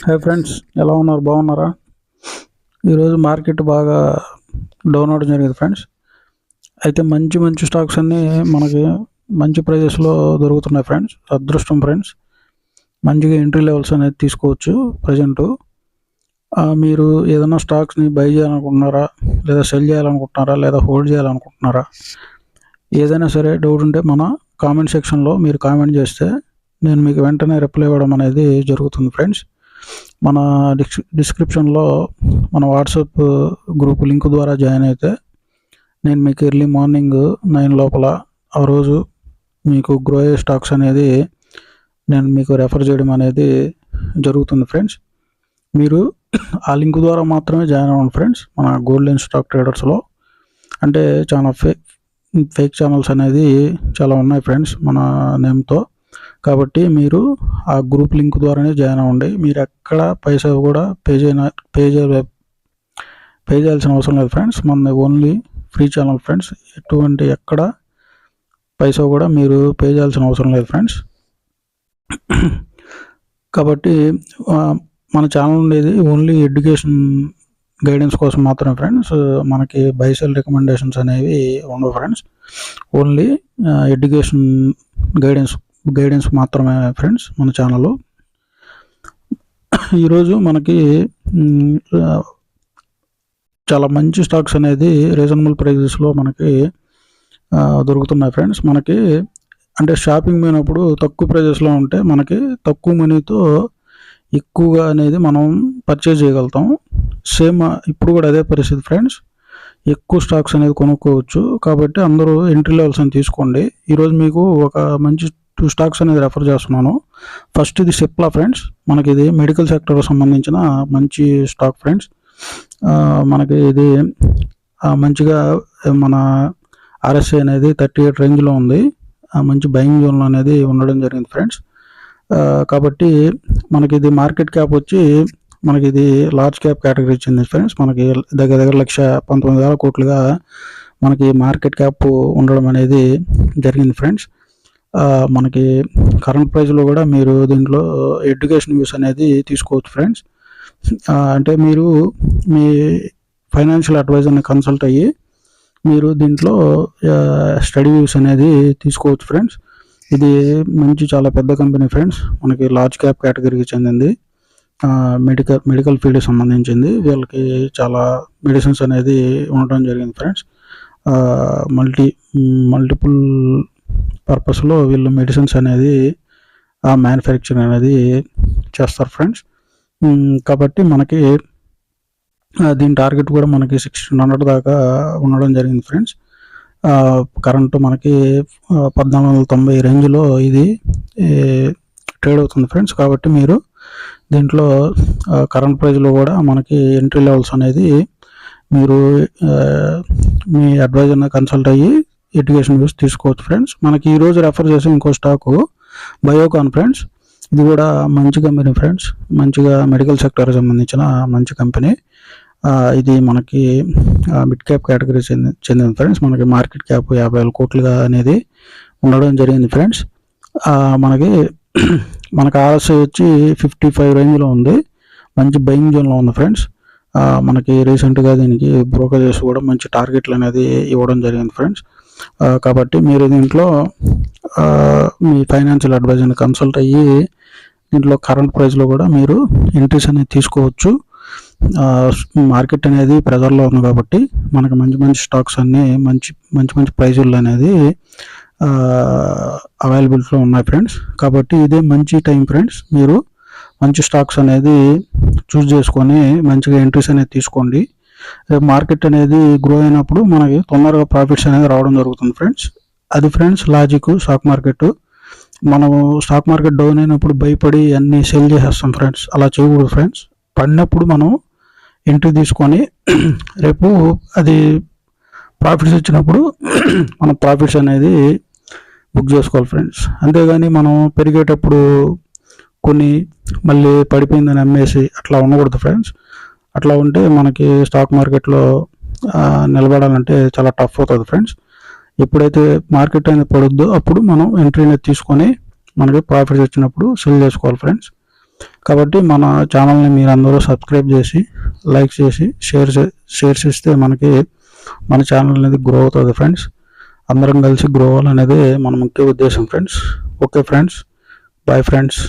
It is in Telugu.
హాయ్ ఫ్రెండ్స్, ఎలా ఉన్నారు? బాగున్నారా? ఈరోజు మార్కెట్ బాగా డౌన్ అవడం జరిగింది ఫ్రెండ్స్. అయితే మంచి మంచి స్టాక్స్ అన్నీ మనకి మంచి ప్రైజెస్లో దొరుకుతున్నాయి ఫ్రెండ్స్. అదృష్టం ఫ్రెండ్స్, మంచిగా ఎంట్రీ లెవెల్స్ అనేది తీసుకోవచ్చు. ప్రజెంటు మీరు ఏదైనా స్టాక్స్ని బై చేయాలనుకుంటున్నారా, లేదా సెల్ చేయాలనుకుంటున్నారా, లేదా హోల్డ్ చేయాలనుకుంటున్నారా, ఏదైనా సరే డౌట్ ఉంటే మన కామెంట్ సెక్షన్లో మీరు కామెంట్ చేస్తే నేను మీకు వెంటనే రిప్లై ఇవ్వడం అనేది జరుగుతుంది ఫ్రెండ్స్. మన డిస్క్రిప్షన్లో మన వాట్సాప్ గ్రూప్ లింక్ ద్వారా జాయిన్ అయితే నేను మీకు ఎర్లీ మార్నింగ్ 9 లోపల ఆ రోజు మీకు గ్రో అయ్యే స్టాక్స్ అనేది నేను మీకు రెఫర్ చేయడం అనేది జరుగుతుంది ఫ్రెండ్స్. మీరు ఆ లింక్ ద్వారా మాత్రమే జాయిన్ అవ్వండి ఫ్రెండ్స్. మన గోల్డెన్ స్టాక్ ట్రేడర్స్లో అంటే చాలా ఫేక్ ఛానల్స్ అనేది చాలా ఉన్నాయి ఫ్రెండ్స్ మన నేమ్తో. కాబట్టి మీరు ఆ గ్రూప్ లింక్ ద్వారానే జాయిన్ అవ్వండి. మీరు ఎక్కడ పైసా కూడా పే చేయాల్సిన అవసరం లేదు ఫ్రెండ్స్. మన ఓన్లీ ఫ్రీ ఛానల్ ఫ్రెండ్స్. ఎటువంటి ఎక్కడ పైసా కూడా మీరు పే చేయాల్సిన అవసరం లేదు ఫ్రెండ్స్. కాబట్టి మన ఛానల్ ఉండేది ఓన్లీ ఎడ్యుకేషన్ గైడెన్స్ కోసం మాత్రమే ఫ్రెండ్స్. మనకి బై సెల్ రికమెండేషన్స్ అనేవి ఉండవు ఫ్రెండ్స్. ఓన్లీ ఎడ్యుకేషన్ గైడెన్స్ మాత్రమే ఫ్రెండ్స్ మన ఛానల్. ఈరోజు మనకి చాలా మంచి స్టాక్స్ అనేది రీజనబుల్ ప్రైజెస్లో మనకి దొరుకుతున్నాయి ఫ్రెండ్స్. మనకి అంటే షాపింగ్ పోయినప్పుడు తక్కువ ప్రైజెస్లో ఉంటే మనకి తక్కువ మనీతో ఎక్కువగా అనేది మనం పర్చేజ్ చేయగలుగుతాం. సేమ్ ఇప్పుడు కూడా అదే పరిస్థితి ఫ్రెండ్స్. ఎక్కువ స్టాక్స్ అనేది కొనుక్కోవచ్చు. కాబట్టి అందరూ ఎంట్రీ లెవెల్స్ అని తీసుకోండి. ఈరోజు మీకు ఒక మంచి 2 స్టాక్స్ అనేది రెఫర్ చేస్తున్నాను. ఫస్ట్ ఇది సిప్లా ఫ్రెండ్స్. మనకి ఇది మెడికల్ సెక్టర్కి సంబంధించిన మంచి స్టాక్ ఫ్రెండ్స్. మనకి ఇది మంచిగా మన RSI అనేది 38 రేంజ్లో ఉంది. మంచి బయింగ్ జోన్లో అనేది ఉండడం జరిగింది ఫ్రెండ్స్. కాబట్టి మనకి ఇది మార్కెట్ క్యాప్ వచ్చి మనకి ఇది లార్జ్ క్యాప్ కేటగిరీ ఇచ్చింది ఫ్రెండ్స్. మనకి దగ్గర 1,19,000 కోట్లుగా మనకి మార్కెట్ క్యాప్ ఉండడం అనేది జరిగింది ఫ్రెండ్స్. మనకి కరెంట్ ప్రైస్లో కూడా మీరు దీంట్లో ఎడ్యుకేషన్ వ్యూస్ అనేది తీసుకోవచ్చు ఫ్రెండ్స్. అంటే మీరు మీ ఫైనాన్షియల్ అడ్వైజర్ని కన్సల్ట్ అయ్యి మీరు దీంట్లో స్టడీ వ్యూస్ అనేది తీసుకోవచ్చు ఫ్రెండ్స్. ఇది మంచి చాలా పెద్ద కంపెనీ ఫ్రెండ్స్. మనకి లార్జ్ క్యాప్ కేటగిరీకి చెందింది. మెడికల్ ఫీల్డ్కి సంబంధించింది. వీళ్ళకి చాలా మెడిసిన్స్ అనేది ఉండడం జరిగింది ఫ్రెండ్స్. మల్టిపుల్ పర్పస్లో వీళ్ళు మెడిసిన్స్ అనేది మ్యానుఫ్యాక్చరింగ్ అనేది చేస్తారు ఫ్రెండ్స్. కాబట్టి మనకి దీని టార్గెట్ కూడా మనకి 1,600 దాకా ఉండడం జరిగింది ఫ్రెండ్స్. కరెంటు మనకి 1,490 రేంజ్లో ఇది ట్రేడ్ అవుతుంది ఫ్రెండ్స్. కాబట్టి మీరు దీంట్లో కరెంట్ ప్రైస్లో కూడా మనకి ఎంట్రీ లెవెల్స్ అనేది మీరు మీ అడ్వైజర్ని కన్సల్ట్ అయ్యి ఎడ్యుకేషన్ వ్యూస్ తీసుకోవచ్చు ఫ్రెండ్స్. మనకి ఈరోజు రెఫర్ చేసే ఇంకో స్టాకు బయోకాన్ ఫ్రెండ్స్. ఇది కూడా మంచి కంపెనీ ఫ్రెండ్స్. మంచిగా మెడికల్ సెక్టర్కి సంబంధించిన మంచి కంపెనీ. ఇది మనకి మిడ్ క్యాప్ కేటగిరీ చెందింది ఫ్రెండ్స్. మనకి మార్కెట్ క్యాప్ 50,000 కోట్లుగా అనేది ఉండడం జరిగింది ఫ్రెండ్స్. మనకి RSI వచ్చి 55 రేంజ్లో ఉంది. మంచి బయింగ్ జోన్లో ఉంది ఫ్రెండ్స్. మనకి రీసెంట్గా దీనికి బ్రోకరేజెస్ కూడా మంచి టార్గెట్లు అనేది ఇవ్వడం జరిగింది ఫ్రెండ్స్. కాబట్టి మీరు దీంట్లో మీ ఫైనాన్షియల్ అడ్వైజర్ని కన్సల్ట్ అయ్యి దీంట్లో కరెంట్ ప్రైస్లో కూడా మీరు ఎంట్రీస్ అనేది తీసుకోవచ్చు. మార్కెట్ అనేది ప్రెజర్లో ఉంది కాబట్టి మనకు మంచి మంచి స్టాక్స్ అన్నీ మంచి ప్రైజుల్లో అనేది అవైలబిలిటీలో ఉన్నాయి ఫ్రెండ్స్. కాబట్టి ఇదే మంచి టైం ఫ్రెండ్స్. మీరు మంచి స్టాక్స్ అనేది చూస్ చేసుకొని మంచిగా ఎంట్రీస్ అనేది తీసుకోండి. మార్కెట్ అనేది గ్రో అయినప్పుడు మనకి తొందరగా ప్రాఫిట్స్ అనేది రావడం జరుగుతుంది ఫ్రెండ్స్. అది ఫ్రెండ్స్ లాజిక్ స్టాక్ మార్కెట్. మనం స్టాక్ మార్కెట్ డౌన్ అయినప్పుడు భయపడి అన్నీ సెల్ చేసేస్తాం ఫ్రెండ్స్. అలా చేయకూడదు ఫ్రెండ్స్. పడినప్పుడు మనం ఎంట్రీ తీసుకొని రేపు అది ప్రాఫిట్స్ వచ్చినప్పుడు మనం ప్రాఫిట్స్ అనేది బుక్ చేసుకోవాలి ఫ్రెండ్స్. అంతేగాని మనం పెరిగేటప్పుడు కొన్ని మళ్ళీ పడిపోయిందని అమ్మేసి అట్లా ఉండకూడదు ఫ్రెండ్స్. అట్లా ఉంటే మనకి స్టాక్ మార్కెట్లో నిలబడాలంటే చాలా టఫ్ అవుతుంది ఫ్రెండ్స్. ఎప్పుడైతే మార్కెట్ అనేది పడుద్దో అప్పుడు మనం ఎంట్రీ అనేది తీసుకొని మనకి ప్రాఫిట్స్ వచ్చినప్పుడు సెల్ చేసుకోవాలి ఫ్రెండ్స్. కాబట్టి మన ఛానల్ని మీరందరూ సబ్స్క్రైబ్ చేసి లైక్ చేసి షేర్స్ ఇస్తే మనకి మన ఛానల్ అనేది గ్రో అవుతుంది ఫ్రెండ్స్. అందరం కలిసి గ్రో అవ్వాలనేది మన ముఖ్య ఉద్దేశం friends. Okay friends, bye friends.